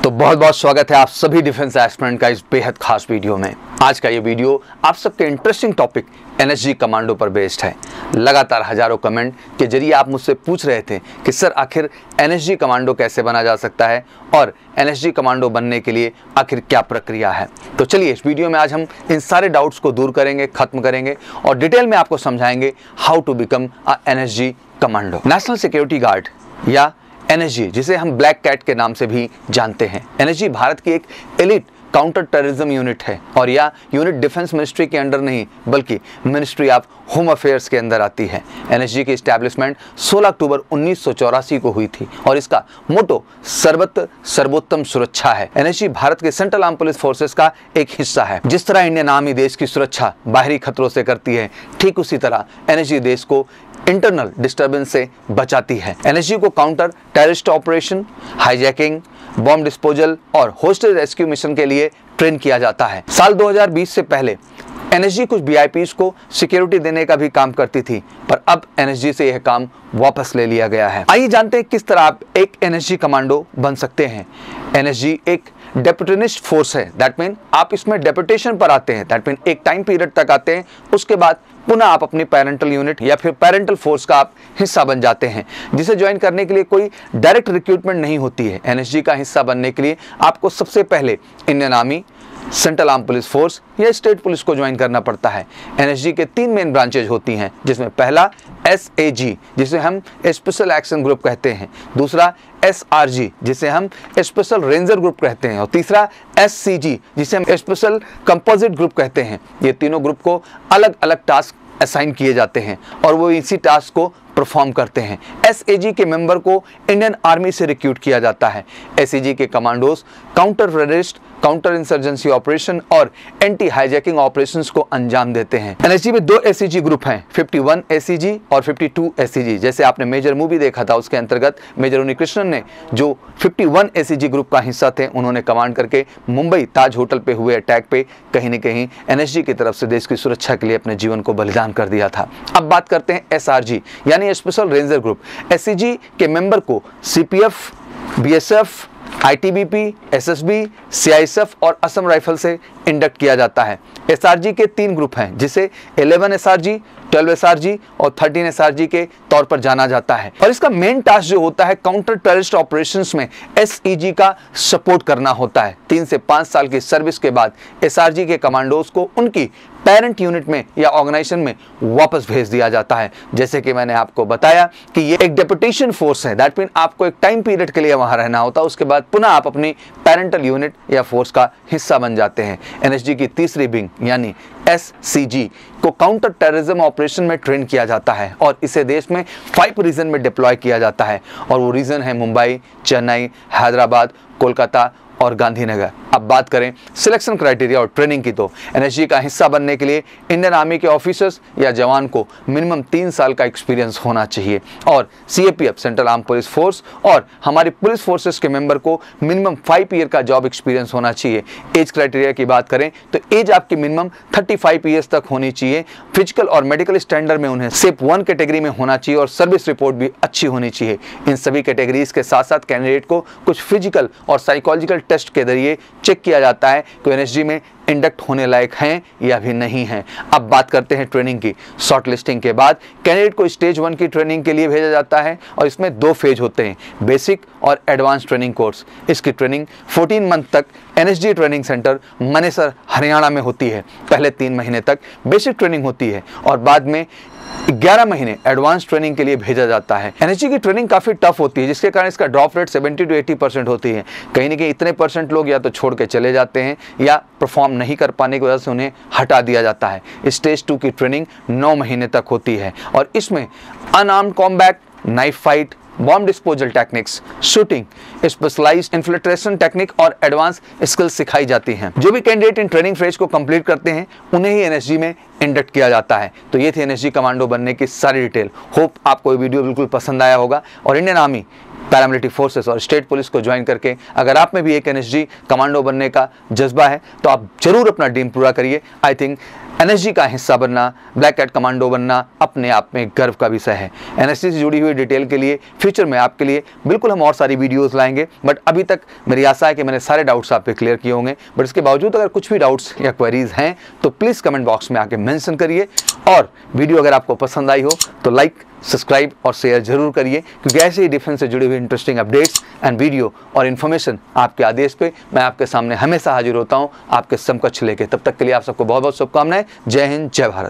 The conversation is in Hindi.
तो बहुत बहुत स्वागत है आप सभी डिफेंस एस्पिरेंट का इस बेहद खास वीडियो में। आज का ये वीडियो आप सबके इंटरेस्टिंग टॉपिक एनएसजी कमांडो पर बेस्ड है। लगातार हजारों कमेंट के जरिए आप मुझसे पूछ रहे थे कि सर आखिर एनएसजी कमांडो कैसे बना जा सकता है और एनएसजी कमांडो बनने के लिए आखिर क्या प्रक्रिया है। तो चलिए इस वीडियो में आज हम इन सारे डाउट्स को दूर करेंगे, खत्म करेंगे और डिटेल में आपको समझाएंगे how to become a NSG commando. National security guard या एनएसजी, जिसे हम ब्लैक कैट के नाम से भी जानते हैं। एनएसजी भारत की एक एलिट काउंटर टेररिज्म यूनिट है और यह यूनिट डिफेंस मिनिस्ट्री के अंडर नहीं बल्कि मिनिस्ट्री ऑफ होम अफेयर्स के अंदर आती है। एनएसजी की एस्टैब्लिशमेंट 16 अक्टूबर 1984 को हुई थी और इसका मोटो सर्वत्र सर्वोत्तम सुरक्षा है। एनएसजी भारत के सेंट्रल आर्म पुलिस फोर्सेस का एक हिस्सा है। जिस तरह इंडियन आर्मी देश की सुरक्षा बाहरी खतरों से करती है, ठीक उसी तरह एनएसजी देश को इंटरनल डिस्टर्बेंस से बचाती है। एनएसजी को counter terrorist operation, hijacking, bomb disposal और होस्टेज रेस्क्यू मिशन के लिए ट्रेन किया जाता है। साल 2020 से पहले एनएसजी कुछ वीआईपीज को सिक्योरिटी देने का भी काम करती थी, पर अब एनएसजी से यह काम वापस ले लिया गया है। आइए जानते हैं किस तरह आप एक एनएसजी कमांडो बन सकते हैं। एनएसजी एक डेपुटेनिस्ट फोर्स है। दैट मीन आप इसमें डेपुटेशन पर आते हैं। दैट मीन एक टाइम पीरियड तक आते हैं, उसके बाद पुनः आप अपनी पैरेंटल यूनिट या फिर पैरेंटल फोर्स का आप हिस्सा बन जाते हैं, जिसे ज्वाइन करने के लिए कोई डायरेक्ट रिक्रूटमेंट नहीं होती है। एनएसजी का हिस्सा बनने के लिए आपको सबसे पहले Indian army, central arm police force या स्टेट पुलिस को ज्वाइन करना पड़ता है। एनएसजी के 3 मेन ब्रांचेज होती हैं, जिसमें पहला एसएजी, जिसे हम स्पेशल एक्शन ग्रुप कहते हैं, दूसरा एसआरजी, जिसे हम स्पेशल रेंजर ग्रुप कहते हैं, और तीसरा एससीजी, जिसे हम स्पेशल कंपोजिट ग्रुप कहते हैं। ये तीनों ग्रुप को अलग अलग टास्क असाइन किए जाते हैं और वो इसी टास्क को परफॉर्म करते हैं। एसएजी के मेंबर को इंडियन आर्मी से रिक्रूट किया जाता है। एसएजी के commandos counter terrorist, counter insurgency operation और एंटी हाईजैकिंग ऑपरेशंस को अंजाम देते हैं। एनएसजी में 2 एसईजी ग्रुप हैं, 51 एसईजी और 52 एसईजी। जैसे आपने मेजर मूवी देखा था, उसके अंतर्गत मेजर उन्नीकृष्णन ने जो 51 एसईजी ग्रुप का हिस्सा थे, उन्होंने कमांड करके मुंबई ताज होटल पे हुए अटैक पे कहीं न कहीं एनएसजी की तरफ से देश की सुरक्षा के लिए अपने जीवन को बलिदान कर दिया था। अब बात करते हैं एसआरजी यानी स्पेशल रेंजर ग्रुप। एसईजी के मेंबर को CPF, BSF, ITBP, SSB, CISF और असम राइफल से इंडक्ट किया जाता है। एसआरजी के 3 ग्रुप हैं, जिसे 11 एसआरजी, 12 एसआरजी और 13 एसआरजी के तौर पर जाना जाता है। और इसका मेन टास्क जो होता है काउंटर टेररिस्ट ऑपरेशंस में एसईजी का सपोर्ट करना होता है। 3 से 5 साल की सर्विस के बाद एसआरजी के कमांडोज को उनकी पेरेंट यूनिट में या ऑर्गेनाइजेशन में वापस भेज दिया जाता है। जैसे कि मैंने आपको बताया कि ये एक डेपुटेशन फोर्स है। दैट मीन आपको एक टाइम पीरियड के लिए वहां रहना होता है, उसके बाद पुनः आप अपनी पेरेंटल यूनिट या फोर्स का हिस्सा बन जाते हैं। एनएसजी की तीसरी विंग यानी एससीजी को काउंटर टेररिज्म ऑपरेशन में ट्रेन किया जाता है और इसे देश में 5 रीजन में डिप्लॉय किया जाता है और वो रीजन है मुंबई, चेन्नई, हैदराबाद, कोलकाता और गांधीनगर। अब बात करें सिलेक्शन क्राइटेरिया और ट्रेनिंग की, तो एनएसजी का हिस्सा बनने के लिए इंडियन आर्मी के ऑफिसर्स या जवान को मिनिमम 3 साल का एक्सपीरियंस होना चाहिए और CAPF, central arm police force और हमारी पुलिस फोर्सेस के मेंबर को मिनिमम 5 ईयर का जॉब एक्सपीरियंस होना चाहिए। एज क्राइटेरिया की बात करें तो एज आपकी मिनिमम 35 ईयर्स तक होनी चाहिए। फिजिकल और मेडिकल स्टैंडर्ड में उन्हें सिर्फ 1 कैटेगरी में होना चाहिए और सर्विस रिपोर्ट भी अच्छी होनी चाहिए। इन सभी कैटेगरीज के साथ साथ कैंडिडेट को कुछ फिजिकल और साइकोलॉजिकल टेस्ट के जरिए चेक किया जाता है कि एनएसजी में इंडक्ट होने लायक हैं या भी नहीं हैं। अब बात करते हैं ट्रेनिंग की। शॉर्ट लिस्टिंग के बाद कैंडिडेट को स्टेज 1 की ट्रेनिंग के लिए भेजा जाता है और इसमें 2 फेज होते हैं, बेसिक और एडवांस ट्रेनिंग कोर्स। इसकी ट्रेनिंग 14 मंथ तक NSG training centre Manesar, Haryana में होती है। पहले 3 महीने तक बेसिक ट्रेनिंग होती है और बाद में 11 महीने एडवांस ट्रेनिंग के लिए भेजा जाता है। एनएसजी की ट्रेनिंग काफी टफ होती है, जिसके कारण इसका ड्रॉप रेट 70 to 80% होती है। कहीं ना कहीं इतने % लोग या तो छोड़ के चले जाते हैं या परफॉर्म नहीं कर पाने की वजह से उन्हें हटा दिया जाता है। स्टेज 2 की ट्रेनिंग 9 महीने तक होती है और इसमें unarmed combat, knife fight, bomb disposal techniques, shooting, specialised infiltration technique और एडवांस स्किल्स सिखाई जाती हैं। जो भी कैंडिडेट इन ट्रेनिंग फेज को कंप्लीट करते हैं उन्हें ही एनएसजी में इंडक्ट किया जाता है। तो ये थी एनएसजी कमांडो बनने की सारी डिटेल। होप आपको ये वीडियो बिल्कुल पसंद आया होगा। और इंडियन आर्मी, पैरामिलिट्री फोर्सेस और स्टेट पुलिस को ज्वाइन करके अगर आप में भी एक एनएसजी कमांडो बनने का जज्बा है तो आप जरूर अपना ड्रीम पूरा करिए। आई थिंक एनएसजी का हिस्सा बनना, ब्लैक कैट कमांडो बनना अपने आप में गर्व का विषय है। एनएसजी से जुड़ी हुई डिटेल के लिए फ्यूचर में आपके लिए बिल्कुल हम और सारी वीडियोस लाएंगे। बट अभी तक मेरी आशा है कि मैंने सारे डाउट्स आप पे क्लियर किए होंगे। बट इसके बावजूद अगर कुछ भी डाउट्स या क्वेरीज हैं तो प्लीज़ कमेंट बॉक्स में आके मेंशन करिए। और वीडियो अगर आपको पसंद आई हो तो लाइक, सब्सक्राइब और शेयर जरूर करिए, क्योंकि ऐसे ही डिफेंस से जुड़ी हुई इंटरेस्टिंग अपडेट्स एंड वीडियो और इन्फॉर्मेशन आपके आदेश पे मैं आपके सामने हमेशा हाजिर होता हूं, आपके समकक्ष लेके। तब तक के लिए आप सबको बहुत बहुत शुभकामनाएं। जय हिंद, जय भारत।